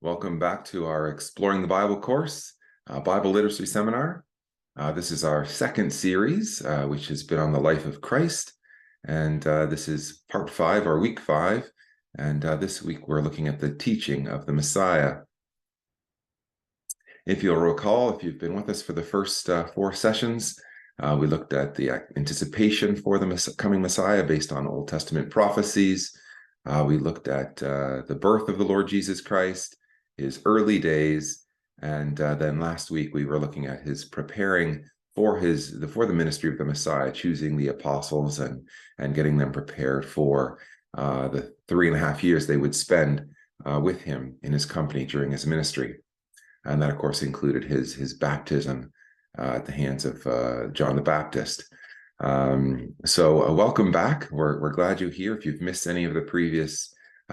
Welcome back to our Exploring the Bible course, Bible Literacy Seminar. This is our second series, which has been on the life of Christ. And this is part 5, or week 5. And this week we're looking at the teaching of the Messiah. If you'll recall, if you've been with us for the first 4 sessions, we looked at the anticipation for the coming Messiah based on Old Testament prophecies. We looked at the birth of the Lord Jesus Christ, his early days, and then last week we were looking at his preparing for the ministry of the Messiah, choosing the apostles and getting them prepared for the 3.5 years they would spend with him in his company during his ministry. And that, of course, included his baptism at the hands of John the Baptist. So welcome back. We're glad you're here. If you've missed any of the previous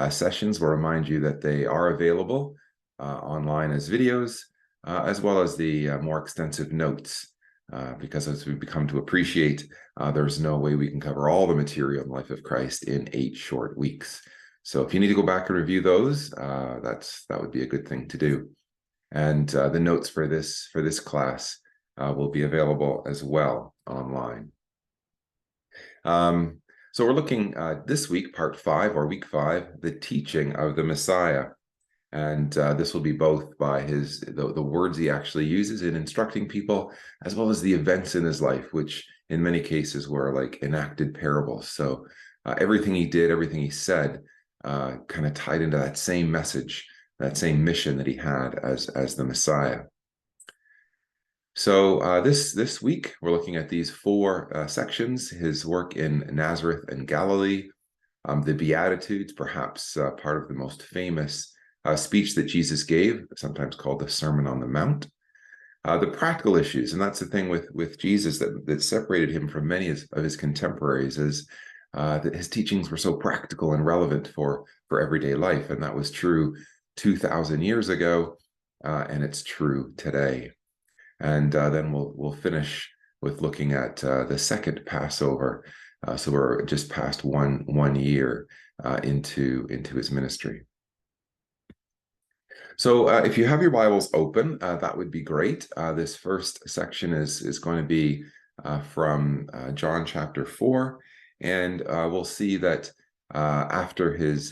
sessions, we'll remind you that they are available online as videos, as well as the more extensive notes, because as we become to appreciate, there's no way we can cover all the material in the life of Christ in 8 short weeks. So if you need to go back and review those, that would be a good thing to do. And the notes for this class will be available as well online. So we're looking this week, part 5, or week 5, the teaching of the Messiah. And this will be both by the words he actually uses in instructing people, as well as the events in his life, which in many cases were like enacted parables. So everything he did, everything he said, kind of tied into that same message, that same mission that he had as the Messiah. So this week, we're looking at these 4 sections: his work in Nazareth and Galilee, the Beatitudes, perhaps part of the most famous speech that Jesus gave, sometimes called the Sermon on the Mount, the practical issues. And that's the thing with Jesus that separated him from many of his contemporaries, is that his teachings were so practical and relevant for everyday life. And that was true 2,000 years ago, and it's true today. And then we'll finish with looking at the Second Passover. So we're just past one year into his ministry. So if you have your Bibles open, that would be great. This first section is going to be from John chapter 4, and we'll see that after his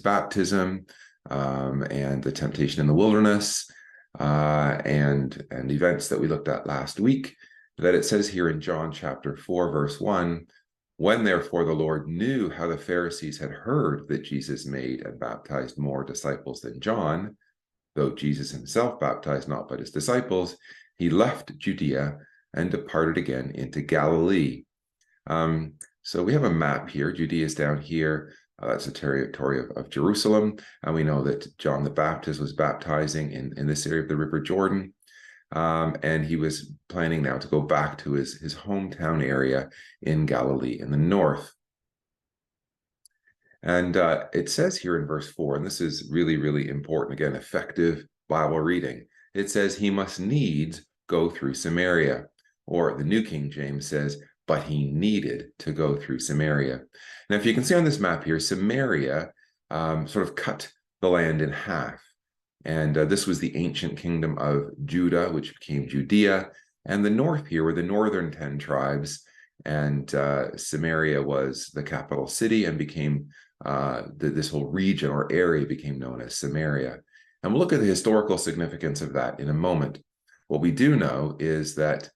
baptism and the temptation in the wilderness and events that we looked at last week, that it says here in John chapter 4, verse 1, "When therefore the Lord knew how the Pharisees had heard that Jesus made and baptized more disciples than John, though Jesus himself baptized not but his disciples, he left Judea and departed again into Galilee." So we have a map here. Judea is down here. That's the territory of Jerusalem. And we know that John the Baptist was baptizing in this area of the River Jordan. And he was planning now to go back to his hometown area in Galilee in the north. And it says here in verse 4, and this is really, really important, again, effective Bible reading. It says, "He must needs go through Samaria." Or the New King James says, "But he needed to go through Samaria." Now, if you can see on this map here, Samaria sort of cut the land in half. And this was the ancient kingdom of Judah, which became Judea. And the north here were the northern 10 tribes. And Samaria was the capital city and became, this whole region or area became known as Samaria. And we'll look at the historical significance of that in a moment. What we do know is that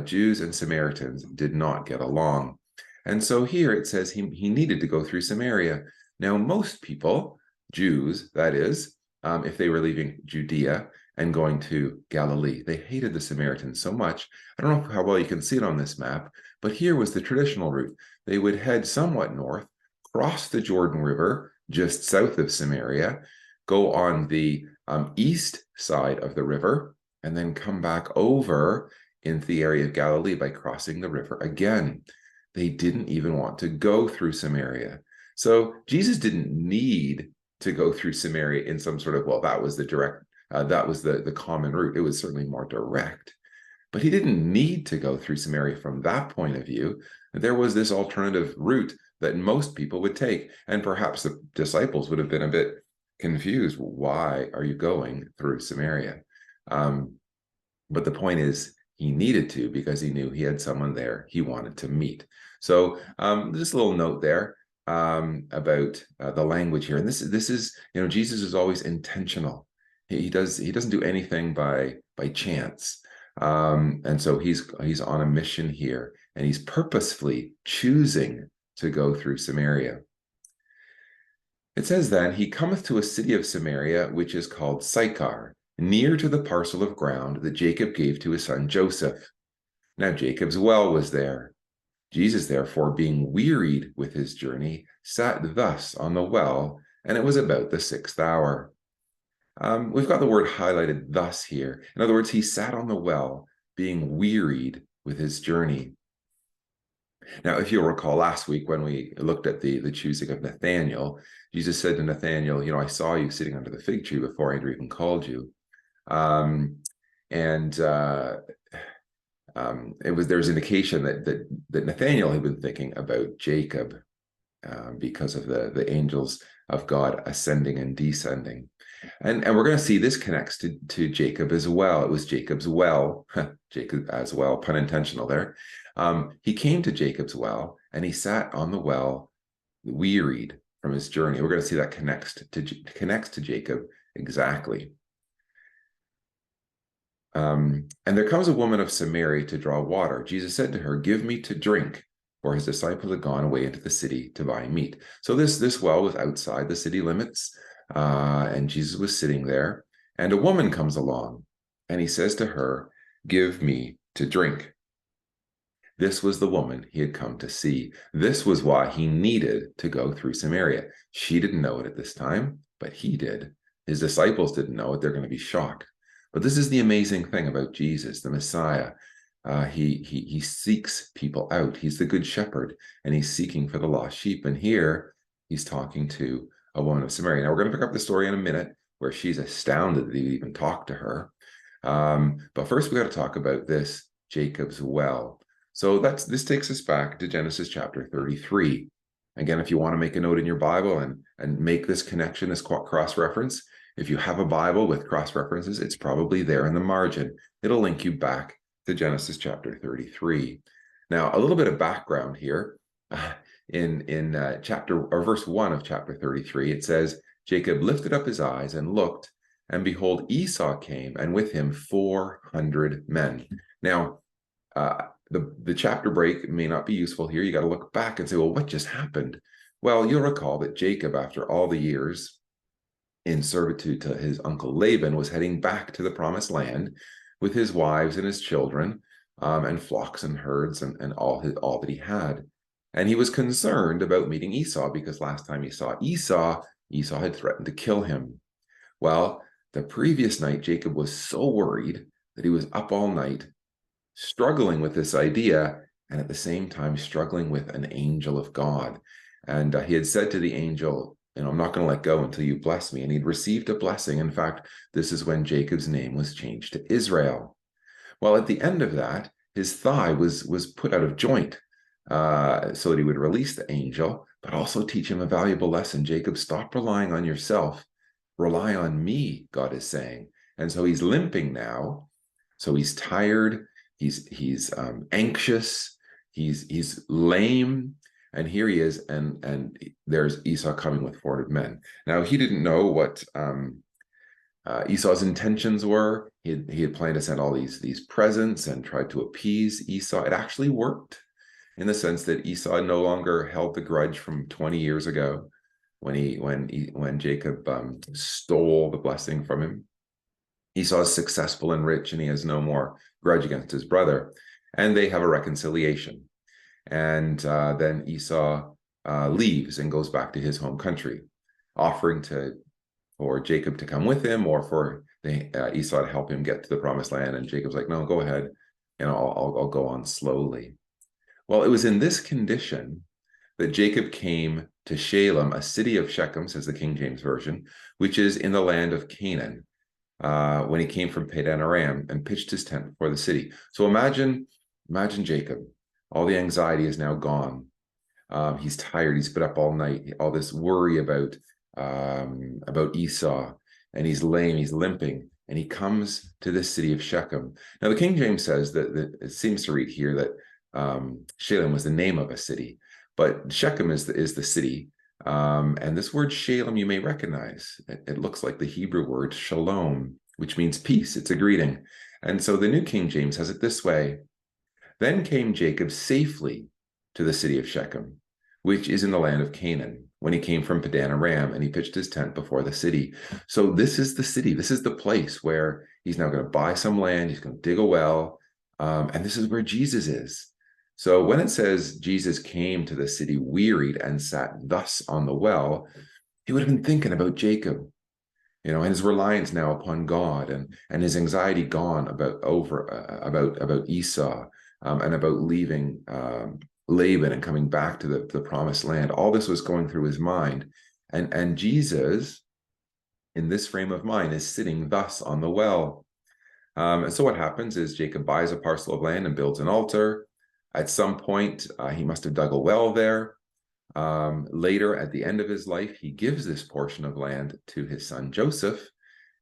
Jews and Samaritans did not get along. And so here it says he needed to go through Samaria. Now, most people, Jews, that is, if they were leaving Judea and going to Galilee, they hated the Samaritans so much. I don't know how well you can see it on this map, but here was the traditional route. They would head somewhat north, cross the Jordan River just south of Samaria, go on the east side of the river, and then come back over into the area of Galilee by crossing the river again. They didn't even want to go through Samaria. So Jesus didn't need to go through Samaria in some sort of, well, that was the direct, that was the common route. It was certainly more direct. But he didn't need to go through Samaria from that point of view. There was this alternative route that most people would take. And perhaps the disciples would have been a bit confused. Why are you going through Samaria? But the point is, he needed to, because he knew he had someone there he wanted to meet. So just a little note there about the language here. And this is, Jesus is always intentional. He doesn't do anything by chance. And so he's on a mission here, and he's purposefully choosing to go through Samaria. It says then, he cometh to a city of Samaria, which is called Sychar, near to the parcel of ground that Jacob gave to his son Joseph. Now Jacob's well was there. Jesus, therefore, being wearied with his journey, sat thus on the well, and it was about the 6th hour. We've got the word highlighted thus here. In other words, he sat on the well, being wearied with his journey. Now, if you'll recall last week when we looked at the choosing of Nathanael, Jesus said to Nathanael, I saw you sitting under the fig tree before I had even called you. There's indication that Nathanael had been thinking about Jacob because of the angels of God ascending and descending. And we're going to see this connects to Jacob as well. It was Jacob's well, Jacob as well, pun intentional there. He came to Jacob's well, and he sat on the well, wearied from his journey. We're going to see that connects to Jacob exactly. And there comes a woman of Samaria to draw water. Jesus said to her, "Give me to drink," for his disciples had gone away into the city to buy meat. So this well was outside the city limits, and Jesus was sitting there, and a woman comes along, and he says to her, "Give me to drink." This was the woman he had come to see. This was why he needed to go through Samaria. She didn't know it at this time, but he did. His disciples didn't know it. They're going to be shocked. But this is the amazing thing about Jesus, the Messiah. He seeks people out. He's the good shepherd, and he's seeking for the lost sheep. And here he's talking to a woman of Samaria. Now we're going to pick up the story in a minute, where she's astounded that he even talked to her. But first we got to talk about this Jacob's well. So this takes us back to Genesis chapter 33. Again, if you want to make a note in your Bible and make this connection, this cross-reference, if you have a Bible with cross-references, it's probably there in the margin. It'll link you back to Genesis chapter 33. Now, a little bit of background here. In verse 1 of chapter 33, it says, Jacob lifted up his eyes and looked, and behold, Esau came, and with him 400 men. Now, the chapter break may not be useful here. You got to look back and say, well, what just happened? Well, you'll recall that Jacob, after all the years in servitude to his uncle Laban, was heading back to the promised land with his wives and his children, and flocks and herds and all that he had. And he was concerned about meeting Esau, because last time he saw Esau had threatened to kill him. Well, the previous night, Jacob was so worried that he was up all night, struggling with this idea, and at the same time struggling with an angel of God. And he had said to the angel, I'm not going to let go until you bless me. And he'd received a blessing. In fact, this is when Jacob's name was changed to Israel. Well, at the end of that, his thigh was put out of joint, so that he would release the angel, but also teach him a valuable lesson. Jacob, stop relying on yourself. Rely on me, God is saying. And so he's limping now. So he's tired. He's anxious. He's lame. And here he is, and there's Esau coming with 400 men. Now, he didn't know what Esau's intentions were. He had planned to send all these presents and tried to appease Esau. It actually worked, in the sense that Esau no longer held the grudge from 20 years ago when Jacob stole the blessing from him. Esau is successful and rich, and he has no more grudge against his brother, and they have a reconciliation. And then Esau leaves and goes back to his home country, offering for Jacob to come with him, or for Esau to help him get to the promised land. And Jacob's like, no, go ahead, I'll go on slowly. Well, it was in this condition that Jacob came to Shalem, a city of Shechem, says the King James Version, which is in the land of Canaan, when he came from Padan Aram, and pitched his tent before the city. So imagine Jacob. All the anxiety is now gone. He's tired. He's been up all night. All this worry about about Esau, and he's lame, he's limping, and he comes to this city of Shechem. Now, the King James says that it seems to read here that Shalem was the name of a city, but Shechem is the city. And this word Shalem you may recognize. It looks like the Hebrew word shalom, which means peace. It's a greeting. And so the New King James has it this way: Then came Jacob safely to the city of Shechem, which is in the land of Canaan, when he came from Padan Aram, and he pitched his tent before the city. So this is the city. This is the place where he's now going to buy some land. He's going to dig a well. And this is where Jesus is. So when it says Jesus came to the city wearied and sat thus on the well, he would have been thinking about Jacob, and his reliance now upon God, and his anxiety gone about Esau, and about leaving Laban and coming back to the promised land. All this was going through his mind, and Jesus, in this frame of mind, is sitting thus on the well. And so what happens is Jacob buys a parcel of land and builds an altar. At some point, he must have dug a well there. Later, at the end of his life, he gives this portion of land to his son Joseph,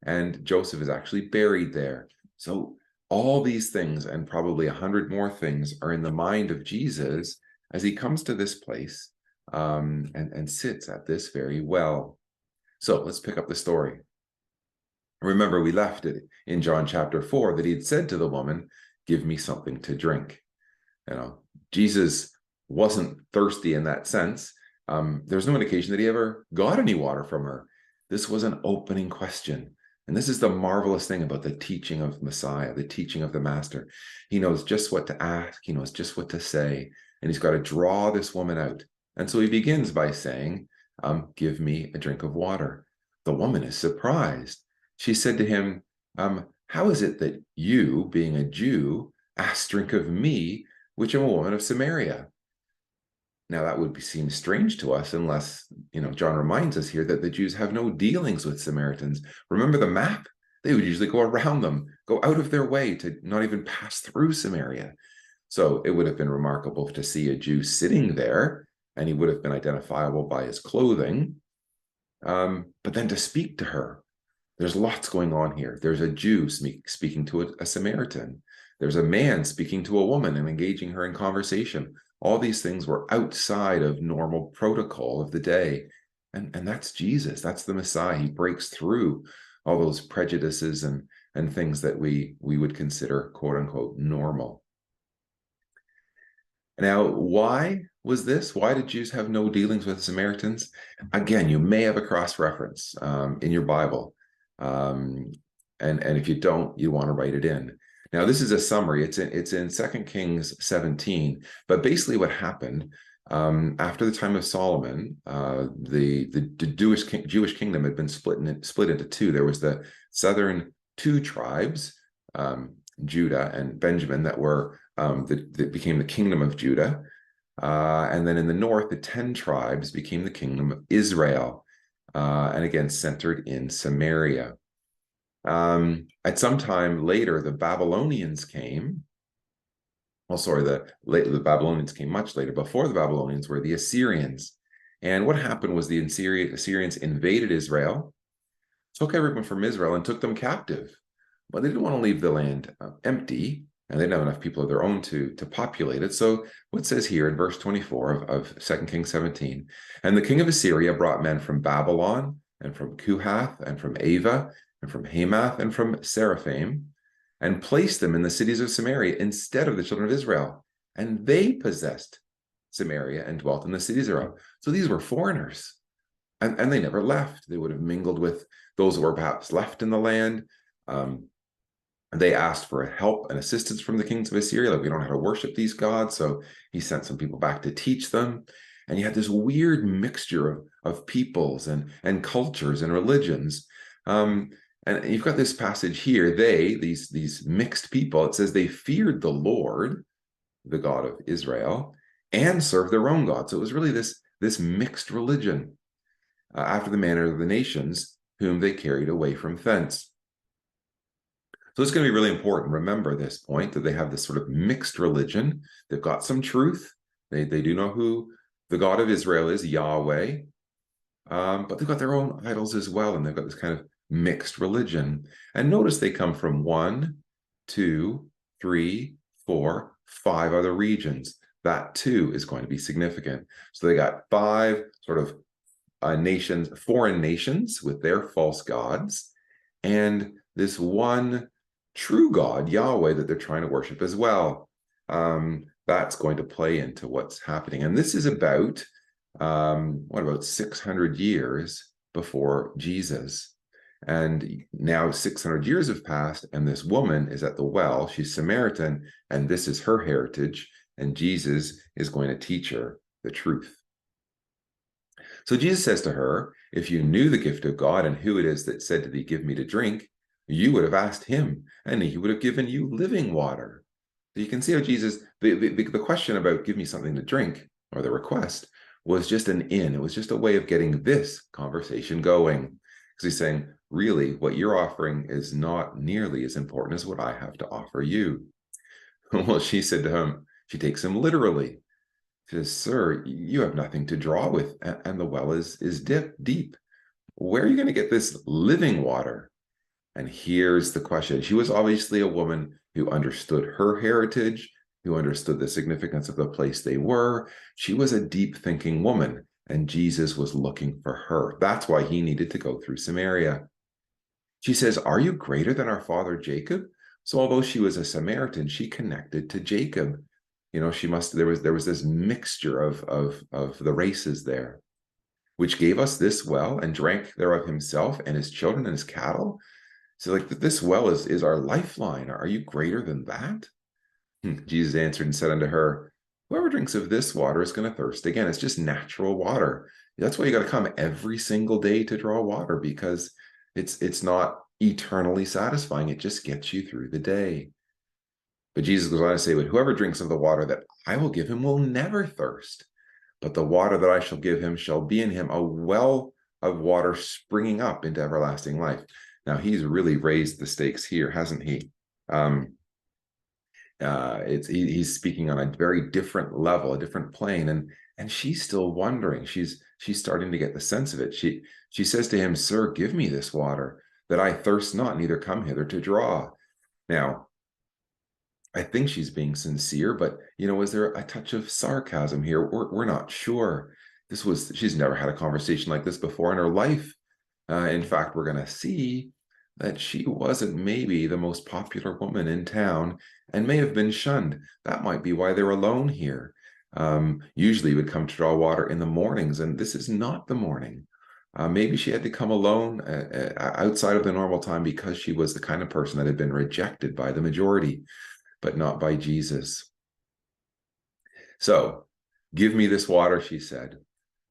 and Joseph is actually buried there. So all these things, and probably 100 more things, are in the mind of Jesus as he comes to this place and sits at this very well. So let's pick up the story. Remember, we left it in John chapter 4 that he had said to the woman, "Give me something to drink." Jesus wasn't thirsty in that sense. There's no indication that he ever got any water from her. This was an opening question. And this is the marvelous thing about the teaching of Messiah, the teaching of the Master. He knows just what to ask. He knows just what to say. And he's got to draw this woman out. And so he begins by saying, "Give me a drink of water." The woman is surprised. She said to him, "How is it that you, being a Jew, ask drink of me, which am a woman of Samaria?" Now, that would seem strange to us unless, John reminds us here that the Jews have no dealings with Samaritans. Remember the map? They would usually go around them, go out of their way to not even pass through Samaria. So it would have been remarkable to see a Jew sitting there, and he would have been identifiable by his clothing. But then to speak to her, there's lots going on here. There's a Jew speaking to a Samaritan. There's a man speaking to a woman and engaging her in conversation. All these things were outside of normal protocol of the day. And that's Jesus. That's the Messiah. He breaks through all those prejudices and things that we would consider, quote unquote, normal. Now, why was this? Why did Jews have no dealings with Samaritans? Again, you may have a cross-reference in your Bible. And if you don't, you want to write it in. Now, this is a summary. It's in 2 Kings 17. But basically what happened after the time of Solomon, the Jewish kingdom had been split into two. There was the southern two tribes, Judah and Benjamin, that became the kingdom of Judah. And then in the north, the 10 tribes became the kingdom of Israel, and again, centered in Samaria. At some time later, the Babylonians came. Well, sorry, the Babylonians came much later. Before the Babylonians were the Assyrians. And what happened was the Assyrians invaded Israel, took everyone from Israel and took them captive. But they didn't want to leave the land empty, and they didn't have enough people of their own to populate it. So what it says here in verse 24 of 2 Kings 17, "And the king of Assyria brought men from Babylon and from Kuhath and from Ava and from Hamath and from Seraphim, and placed them in the cities of Samaria instead of the children of Israel. And they possessed Samaria and dwelt in the cities thereof." So these were foreigners, and they never left. They would have mingled with those who were perhaps left in the land. They asked for help and assistance from the kings of Assyria, like, we don't know how to worship these gods. So he sent some people back to teach them. And you had this weird mixture of peoples and cultures and religions. And you've got this passage here, these mixed people, it says they feared the Lord, the God of Israel, and served their own God. So it was really this mixed religion after the manner of the nations whom they carried away from thence. So it's going to be really important. Remember this point, that they have this sort of mixed religion. They've got some truth. They do know who the God of Israel is, Yahweh. but they've got their own idols as well, and they've got this kind of mixed religion. And notice they come from 1, 2, 3, 4, 5 other regions. That too is going to be significant. So they got 5 sort of nations, foreign nations with their false gods, and this one true God, Yahweh, that they're trying to worship as well. That's going to play into what's happening. And this is about, what about 600 years before Jesus? And now 600 years have passed, and this woman is at the well. She's Samaritan, and this is her heritage, and Jesus is going to teach her the truth. So Jesus says to her, if you knew the gift of God and who it is that said to thee, give me to drink, you would have asked him, and he would have given you living water. So you can see how Jesus, the question about give me something to drink, or the request, was just an in. It was just a way of getting this conversation going. Because he's saying, really, what you're offering is not nearly as important as what I have to offer you. Well, she said to him, she takes him literally. She says, sir, you have nothing to draw with, and the well is deep. Where are you going to get this living water? And here's the question. She was obviously a woman who understood her heritage, who understood the significance of the place they were. She was a deep thinking woman, and Jesus was looking for her. That's why he needed to go through Samaria. She says, are you greater than our father Jacob? So although she was a Samaritan, she connected to Jacob. You know, there was this mixture of the races there, which gave us this well, and drank thereof himself and his children and his cattle. So like this well is our lifeline. Are you greater than that? Jesus answered and said unto her, whoever drinks of this water is going to thirst again. It's just natural water. That's why you got to come every single day to draw water, because it's not eternally satisfying. It just gets you through the day. But Jesus goes on to say, but whoever drinks of the water that I will give him will never thirst. But the water that I shall give him shall be in him a well of water springing up into everlasting life. Now, he's really raised the stakes here, hasn't he? He's speaking on a very different level, a different plane, and she's still wondering. She's starting to get the sense of it. She says to him, sir, give me this water, that I thirst not, neither come hither to draw. Now, I think she's being sincere, but is there a touch of sarcasm here? We're not sure. She's never had a conversation like this before in her life. In fact, we're going to see that she wasn't maybe the most popular woman in town, and may have been shunned. That might be why they're alone here. Usually would come to draw water in the mornings, and this is not the morning. Maybe she had to come alone outside of the normal time, because she was the kind of person that had been rejected by the majority, but not by Jesus. So, give me this water, she said.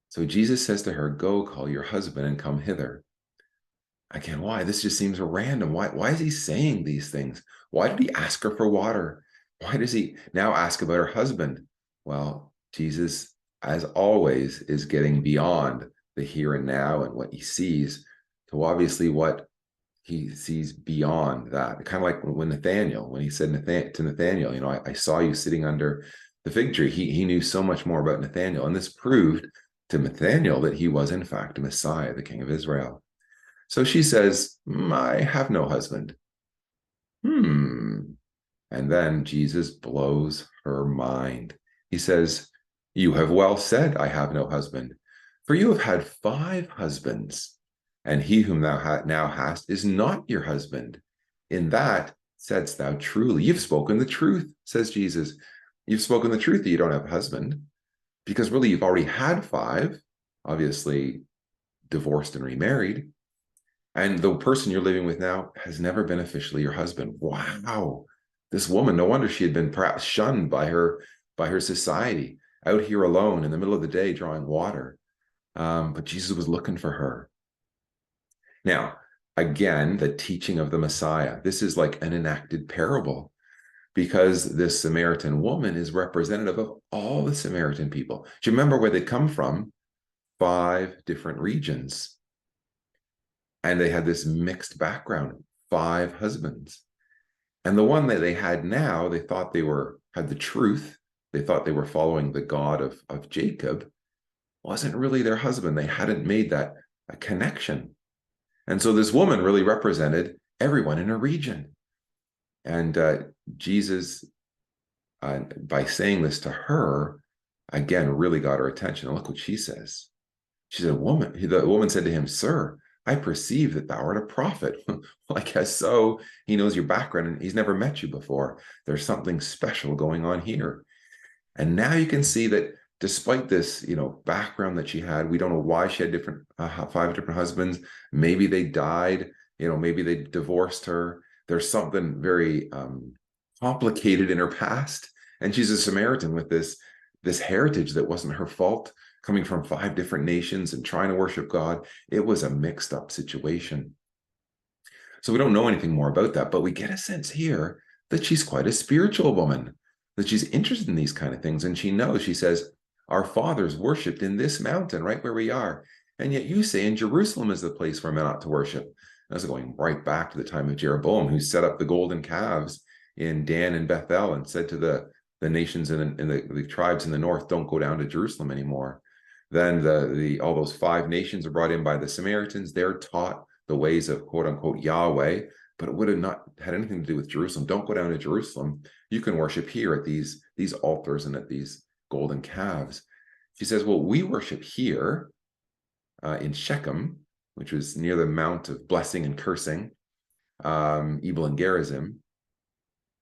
So Jesus says to her, go call your husband and come hither. Again, why? This just seems random. Why is he saying these things? Why did he ask her for water? Why does he now ask about her husband? Well, Jesus, as always, is getting beyond the here and now and what he sees to obviously what he sees beyond that. Kind of like when he said to Nathanael, I saw you sitting under the fig tree. He knew so much more about Nathanael, and this proved to Nathanael that he was in fact Messiah, the King of Israel. So she says, I have no husband. And then Jesus blows her mind. He says, you have well said, I have no husband, for you have had 5 husbands, and he whom thou now hast is not your husband. In that saidst thou truly. You've spoken the truth, says Jesus. You've spoken the truth that you don't have a husband, because really you've already had 5, obviously divorced and remarried. And the person you're living with now has never been officially your husband. Wow. This woman, no wonder she had been perhaps shunned by her society, out here alone in the middle of the day drawing water. But Jesus was looking for her. Now, again, the teaching of the Messiah. This is like an enacted parable, because this Samaritan woman is representative of all the Samaritan people. Do you remember where they come from? 5 different regions. And they had this mixed background, 5 husbands. And the one that they had now, they thought had the truth. They thought they were following the God of Jacob. wasn't really their husband. They hadn't made that a connection. And so this woman really represented everyone in her region. And Jesus, by saying this to her, again, really got her attention. And look what she says. She said, the woman said to him, "Sir, I perceive that thou art a prophet." Well, I guess so. He knows your background and he's never met you before. There's something special going on here. And now you can see that despite this, background that she had, we don't know why she had five different husbands. Maybe they died, maybe they divorced her. There's something very complicated in her past. And she's a Samaritan with this heritage that wasn't her fault, coming from 5 different nations and trying to worship God. It was a mixed up situation. So we don't know anything more about that, but we get a sense here that she's quite a spiritual woman, that she's interested in these kind of things. And she knows, she says, our fathers worshipped in this mountain right where we are. And yet you say in Jerusalem is the place where men ought to worship. That's going right back to the time of Jeroboam, who set up the golden calves in Dan and Bethel and said to the nations in the tribes in the north, don't go down to Jerusalem anymore. Then all those 5 nations are brought in by the Samaritans. They're taught the ways of quote unquote Yahweh, but it would have not had anything to do with Jerusalem. Don't go down to Jerusalem. You can worship here at these altars and at these golden calves. She says, well, we worship here in Shechem, which was near the Mount of Blessing and Cursing, Ebal and Gerizim.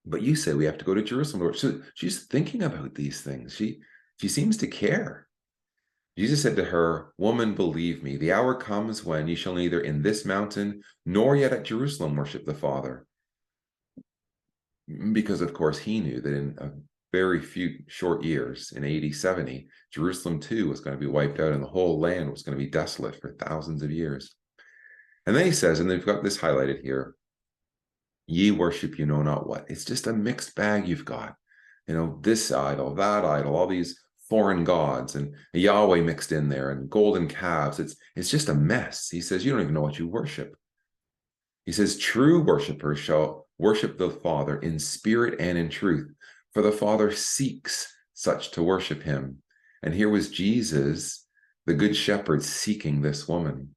But you say we have to go to Jerusalem. So she's thinking about these things. She seems to care. Jesus said to her, "Woman, believe me, the hour comes when ye shall neither in this mountain nor yet at Jerusalem worship the Father." Because, of course, he knew that in a very few short years, in AD 70, Jerusalem too was going to be wiped out and the whole land was going to be desolate for thousands of years. And then he says, and they've got this highlighted here, ye worship you know not what. It's just a mixed bag you've got. This idol, that idol, all these foreign gods and Yahweh mixed in there and golden calves. It's just a mess. He says, you don't even know what you worship. He says, true worshipers shall worship the Father in spirit and in truth, for the Father seeks such to worship him. And here was Jesus, the good shepherd, seeking this woman.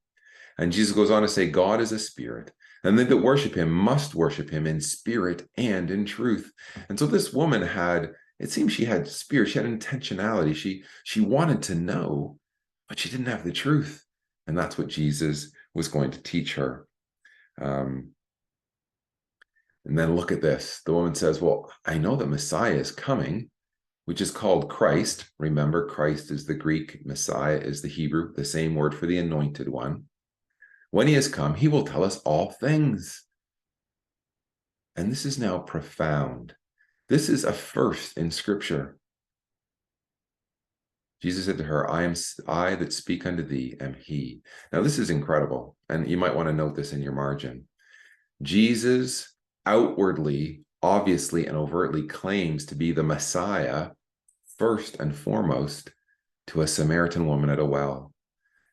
And Jesus goes on to say, God is a spirit, and they that worship him must worship him in spirit and in truth. And so this woman it seems she had spirit, she had intentionality. She wanted to know, but she didn't have the truth. And that's what Jesus was going to teach her. And then look at this. The woman says, well, I know that Messiah is coming, which is called Christ. Remember, Christ is the Greek, Messiah is the Hebrew, the same word for the anointed one. When he has come, he will tell us all things. And this is now profound. This is a first in Scripture. Jesus said to her, I that speak unto thee am he. Now, this is incredible. And you might want to note this in your margin. Jesus outwardly, obviously, and overtly claims to be the Messiah first and foremost to a Samaritan woman at a well.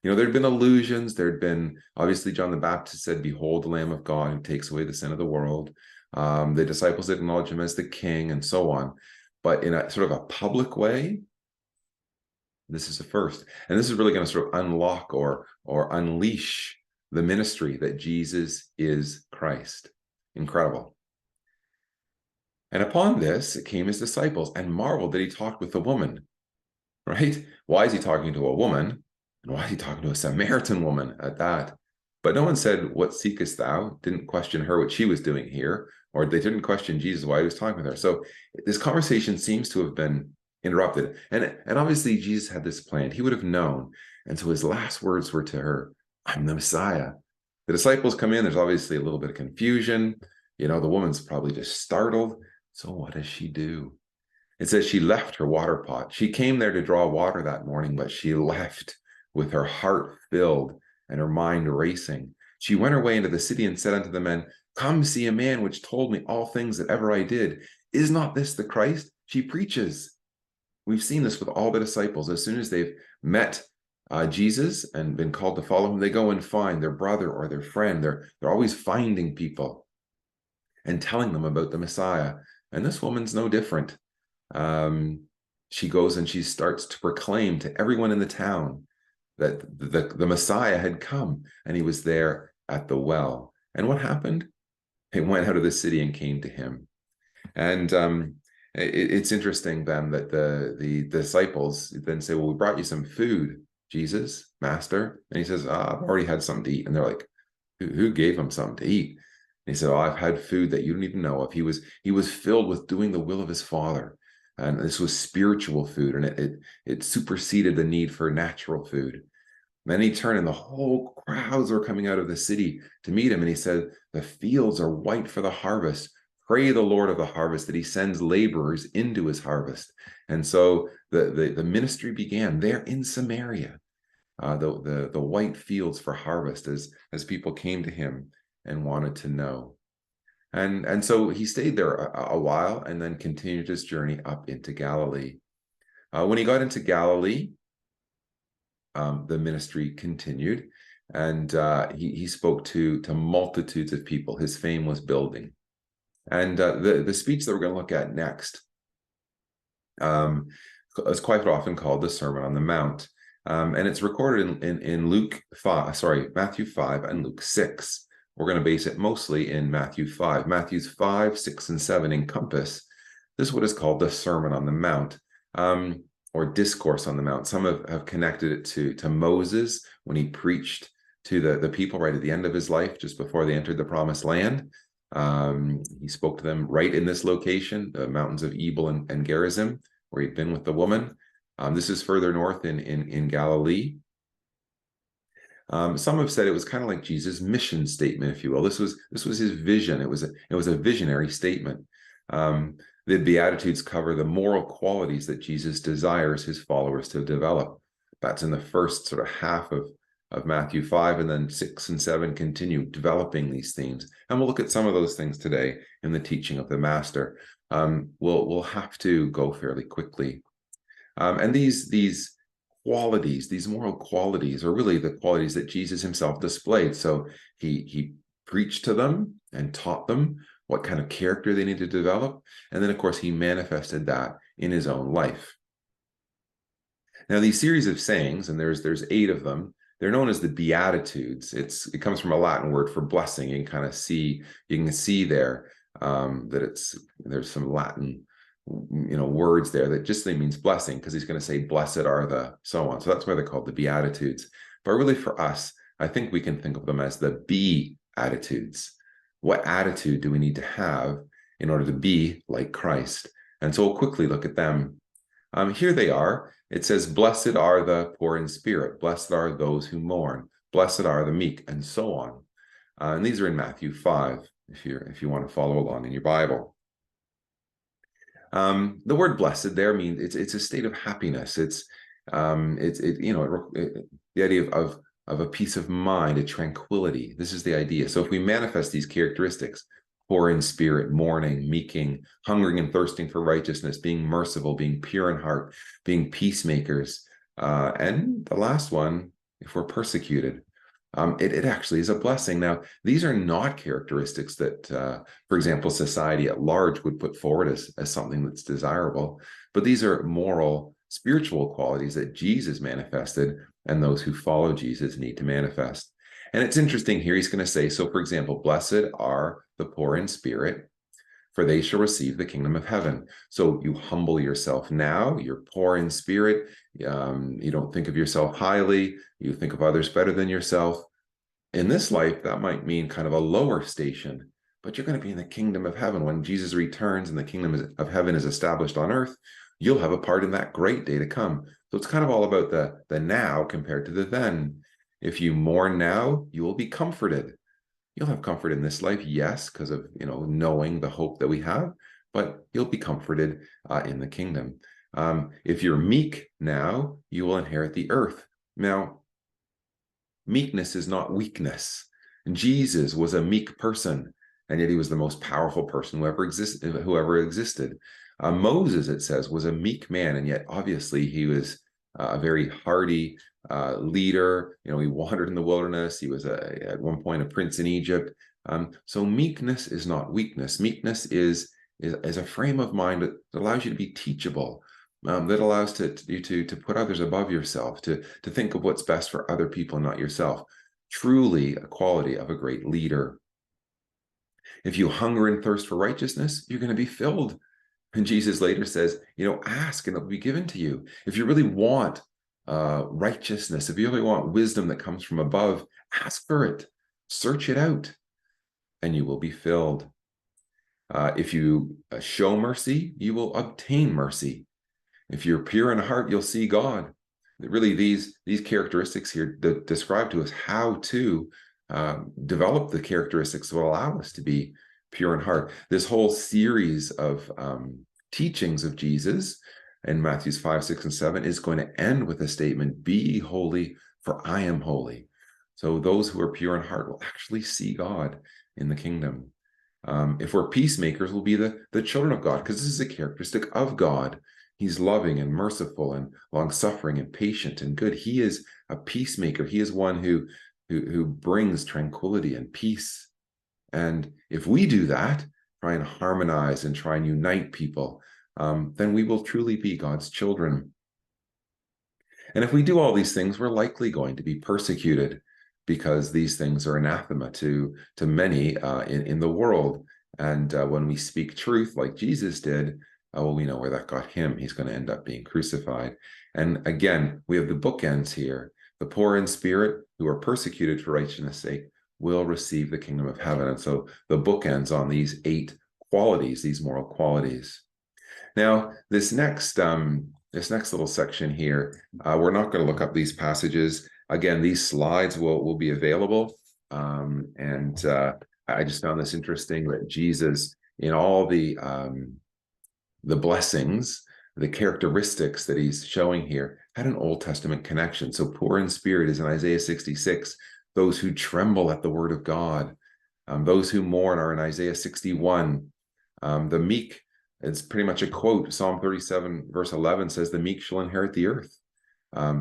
There'd been allusions. There'd been, obviously, John the Baptist said, behold the Lamb of God who takes away the sin of the world. The disciples acknowledge him as the king and so on. But in a sort of a public way, this is a first. And this is really going to sort of unlock or unleash the ministry that Jesus is Christ. Incredible. And upon this came his disciples and marveled that he talked with a woman. Right? Why is he talking to a woman? And why is he talking to a Samaritan woman at that? But no one said, what seekest thou? Didn't question her what she was doing here, or they didn't question Jesus why he was talking with her. So this conversation seems to have been interrupted. And obviously Jesus had this planned. He would have known. And so his last words were to her, I'm the Messiah. The disciples come in. There's obviously a little bit of confusion. The woman's probably just startled. So what does she do? It says she left her water pot. She came there to draw water that morning, but she left with her heart filled and her mind racing. She went her way into the city and said unto the men, come see a man which told me all things that ever I did. Is not this the Christ? She preaches. We've seen this with all the disciples. As soon as they've met Jesus and been called to follow him, they go and find their brother or their friend. They're always finding people and telling them about the Messiah. And this woman's no different. she goes and she starts to proclaim to everyone in the town that the Messiah had come, and he was there at the well. And what happened? They went out of the city and came to him. And it's interesting then that the disciples then say, well, we brought you some food, Jesus, Master. And he says, I've already had something to eat. And they're like, who gave him something to eat? And he said, oh, I've had food that you don't even know of. He was filled with doing the will of his Father. And this was spiritual food, and it superseded the need for natural food. Then he turned, and the whole crowds were coming out of the city to meet him. And he said, the fields are white for the harvest. Pray the Lord of the harvest that he sends laborers into his harvest. And so the ministry began there in Samaria, the white fields for harvest, as people came to him and wanted to know. And so he stayed there a while and then continued his journey up into Galilee. When he got into Galilee, the ministry continued, and he spoke to multitudes of people. His fame was building. And the speech that we're going to look at next is quite often called the Sermon on the Mount. And it's recorded in Matthew 5 and Luke 6. We're going to base it mostly in Matthew 5. Matthews 5, 6, and 7 encompass this is what is called the Sermon on the Mount, or Discourse on the Mount. Some have connected it to Moses when he preached to the people right at the end of his life, just before they entered the Promised Land. He spoke to them right in this location, the mountains of Ebal and Gerizim, where he'd been with the woman. This is further north in Galilee. Some have said it was kind of like Jesus' mission statement, if you will. This was his vision. It was a visionary statement. The Beatitudes cover the moral qualities that Jesus desires his followers to develop. That's in the first sort of half of Matthew 5, and then 6 and 7 continue developing these themes. And we'll look at some of those things today in the teaching of the Master. We'll have to go fairly quickly. And these qualities, these moral qualities, are really the qualities that Jesus himself displayed. So he preached to them and taught them what kind of character they need to develop. And then, of course, he manifested that in his own life. Now, these series of sayings, and there's 8 of them, they're known as the Beatitudes. It comes from a Latin word for blessing. You can see there that there's some Latin words there that just means blessing, because he's going to say, blessed are the so on. So that's why they're called the Beatitudes. But really for us, I think we can think of them as the Beatitudes. What attitude do we need to have in order to be like Christ? And so we'll quickly look at them. Here they are. It says, blessed are the poor in spirit. Blessed are those who mourn. Blessed are the meek, and so on. And these are in Matthew 5, if you want to follow along in your Bible. The word blessed there means it's a state of happiness. It's the idea of a peace of mind, a tranquility. This is the idea. So if we manifest these characteristics, poor in spirit, mourning, meeking, hungering and thirsting for righteousness, being merciful, being pure in heart, being peacemakers, and the last one, if we're persecuted, it actually is a blessing. Now, these are not characteristics that, for example, society at large would put forward as something that's desirable, but these are moral, spiritual qualities that Jesus manifested, and those who follow Jesus need to manifest. And it's interesting here, he's going to say, so for example, blessed are the poor in spirit, for they shall receive the kingdom of heaven. So you humble yourself now, you're poor in spirit, you don't think of yourself highly, you think of others better than yourself. In this life, that might mean kind of a lower station, but you're going to be in the kingdom of heaven. When Jesus returns and the kingdom of heaven is established on earth, you'll have a part in that great day to come. So it's kind of all about the now compared to the then. If you mourn now, you will be comforted. You'll have comfort in this life, yes, because of knowing the hope that we have, but you'll be comforted in the kingdom. If you're meek now, you will inherit the earth. Now, meekness is not weakness. Jesus was a meek person, and yet he was the most powerful person who ever existed. Moses, it says, was a meek man, and yet obviously he was a very hardy leader. He wandered in the wilderness. He was at one point a prince in Egypt. So meekness is not weakness. Meekness is a frame of mind that allows you to be teachable, that allows you to put others above yourself, to think of what's best for other people, not yourself. Truly a quality of a great leader. If you hunger and thirst for righteousness, you're going to be filled. And Jesus later says, ask and it'll be given to you. If you really want righteousness, if you really want wisdom that comes from above, ask for it, search it out, and you will be filled. If you show mercy, you will obtain mercy. If you're pure in heart, you'll see God. Really, these characteristics here describe to us how to develop the characteristics that will allow us to be pure in heart. This whole series of teachings of Jesus in Matthews 5, 6, and 7 is going to end with a statement, "Be holy, for I am holy." So those who are pure in heart will actually see God in the kingdom. If we're peacemakers, we'll be the children of God, because this is a characteristic of God. He's loving and merciful and long-suffering and patient and good. He is a peacemaker. He is one who brings tranquility and peace. And if we do that, try and harmonize and try and unite people, then we will truly be God's children. And if we do all these things, we're likely going to be persecuted, because these things are anathema to many in the world. And when we speak truth like Jesus did, well, we know where that got him. He's going to end up being crucified. And again, we have the bookends here. The poor in spirit who are persecuted for righteousness' sake will receive the kingdom of heaven. And so the bookends on these 8 qualities, these moral qualities. Now, this next little section here, we're not going to look up these passages. Again, these slides will be available. And I just found this interesting, that Jesus, in all the blessings, the characteristics that he's showing here, had an Old Testament connection. So poor in spirit is in Isaiah 66, those who tremble at the word of God. Those who mourn are in Isaiah 61. The meek, it's pretty much a quote. Psalm 37, verse 11 says, "The meek shall inherit the earth."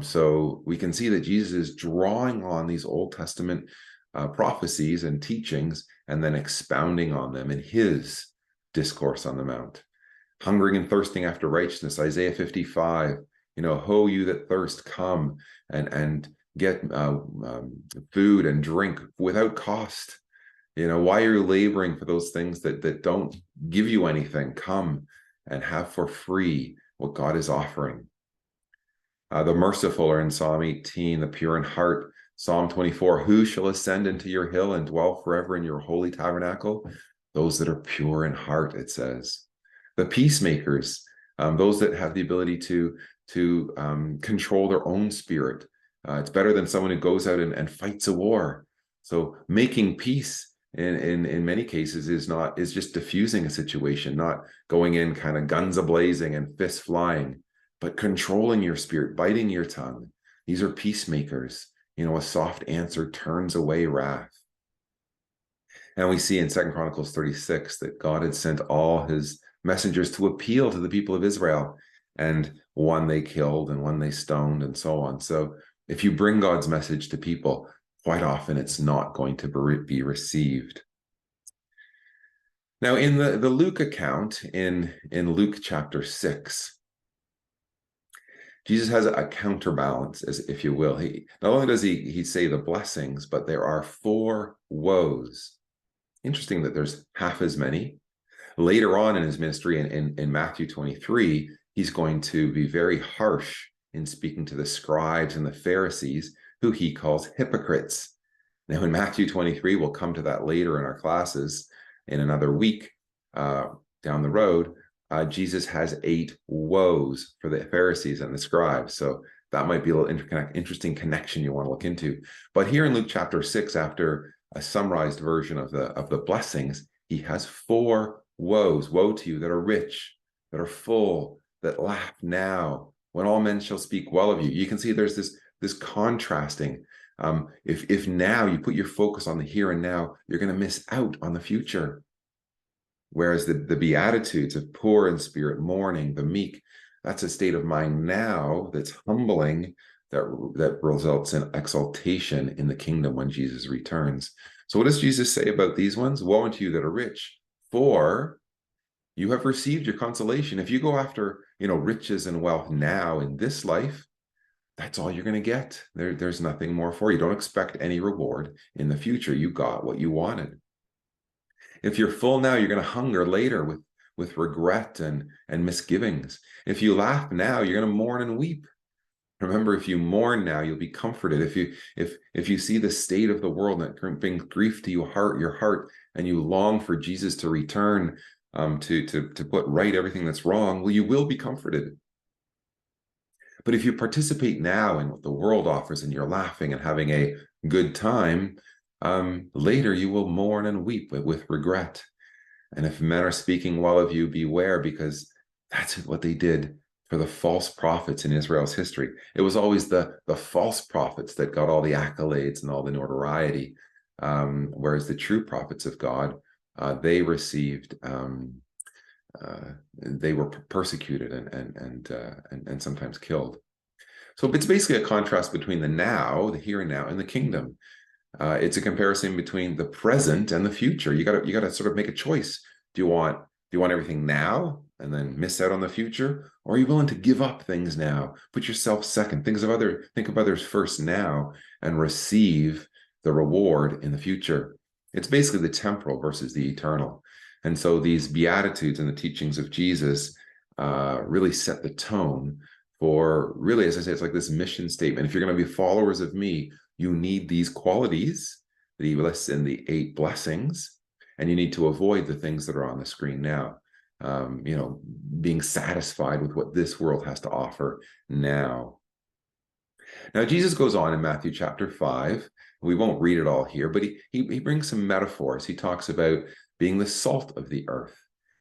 So we can see that Jesus is drawing on these Old Testament prophecies and teachings, and then expounding on them in his discourse on the Mount. Hungering and thirsting after righteousness, Isaiah 55, ho, you that thirst, come and get food and drink without cost. Why are you laboring for those things that don't give you anything? Come and have for free what God is offering. The merciful are in Psalm 18, the pure in heart, Psalm 24, who shall ascend into your hill and dwell forever in your holy tabernacle? Those that are pure in heart, it says. The peacemakers, those that have the ability to control their own spirit. It's better than someone who goes out and fights a war. So making peace in many cases is just diffusing a situation, not going in kind of guns a-blazing and fists flying, but controlling your spirit, biting your tongue. These are peacemakers. A soft answer turns away wrath. And we see in 2 Chronicles 36 that God had sent all his messengers to appeal to the people of Israel, and one they killed and one they stoned and so on. So if you bring God's message to people, quite often it's not going to be received. Now, in the Luke account, in Luke chapter 6, Jesus has a counterbalance, as if you will. Not only does he say the blessings, but there are 4 woes. Interesting that there's half as many. Later on in his ministry, in Matthew 23, he's going to be very harsh in speaking to the scribes and the Pharisees, who he calls hypocrites. Now, in Matthew 23, we'll come to that later in our classes in another week down the road. Jesus has 8 woes for the Pharisees and the scribes. So that might be a little interesting connection you want to look into. But here in Luke chapter 6, after a summarized version of the blessings, he has 4 woes. Woe to you that are rich, that are full, that laugh now, when all men shall speak well of you. You can see there's this contrasting. If now you put your focus on the here and now, you're going to miss out on the future. Whereas the Beatitudes of poor in spirit, mourning, the meek, that's a state of mind now that's humbling, that results in exaltation in the kingdom when Jesus returns. So what does Jesus say about these ones? Woe unto you that are rich, for You have received your consolation. If you go after, riches and wealth now in this life, that's all you're going to get. There's nothing more for you. Don't expect any reward in the future. You got what you wanted. If you're full now, you're going to hunger later with regret and misgivings. If you laugh now, you're going to mourn and weep. Remember, if you mourn now, you'll be comforted. If you see the state of the world and it brings grief to your heart, and you long for Jesus to return, to put right everything that's wrong, well, you will be comforted. But if you participate now in what the world offers and you're laughing and having a good time, later you will mourn and weep with regret. And if men are speaking well of you, beware, because that's what they did for the false prophets in Israel's history. It was always the false prophets that got all the accolades and all the notoriety, whereas the true prophets of God, they received, they were persecuted and sometimes killed. So it's basically a contrast between the now, the here and now, and the kingdom. It's a comparison between the present and the future. You got to sort of make a choice. Do you want everything now and then miss out on the future, or are you willing to give up things now, put yourself second, think of others first now, and receive the reward in the future? It's basically the temporal versus the eternal. And so these Beatitudes and the teachings of Jesus really set the tone for, really, as I say, it's like this mission statement. If you're going to be followers of me, you need these qualities that he lists in the 8 blessings, and you need to avoid the things that are on the screen now. Being satisfied with what this world has to offer now. Now, Jesus goes on in Matthew chapter 5. We won't read it all here, but he brings some metaphors. He talks about being the salt of the earth.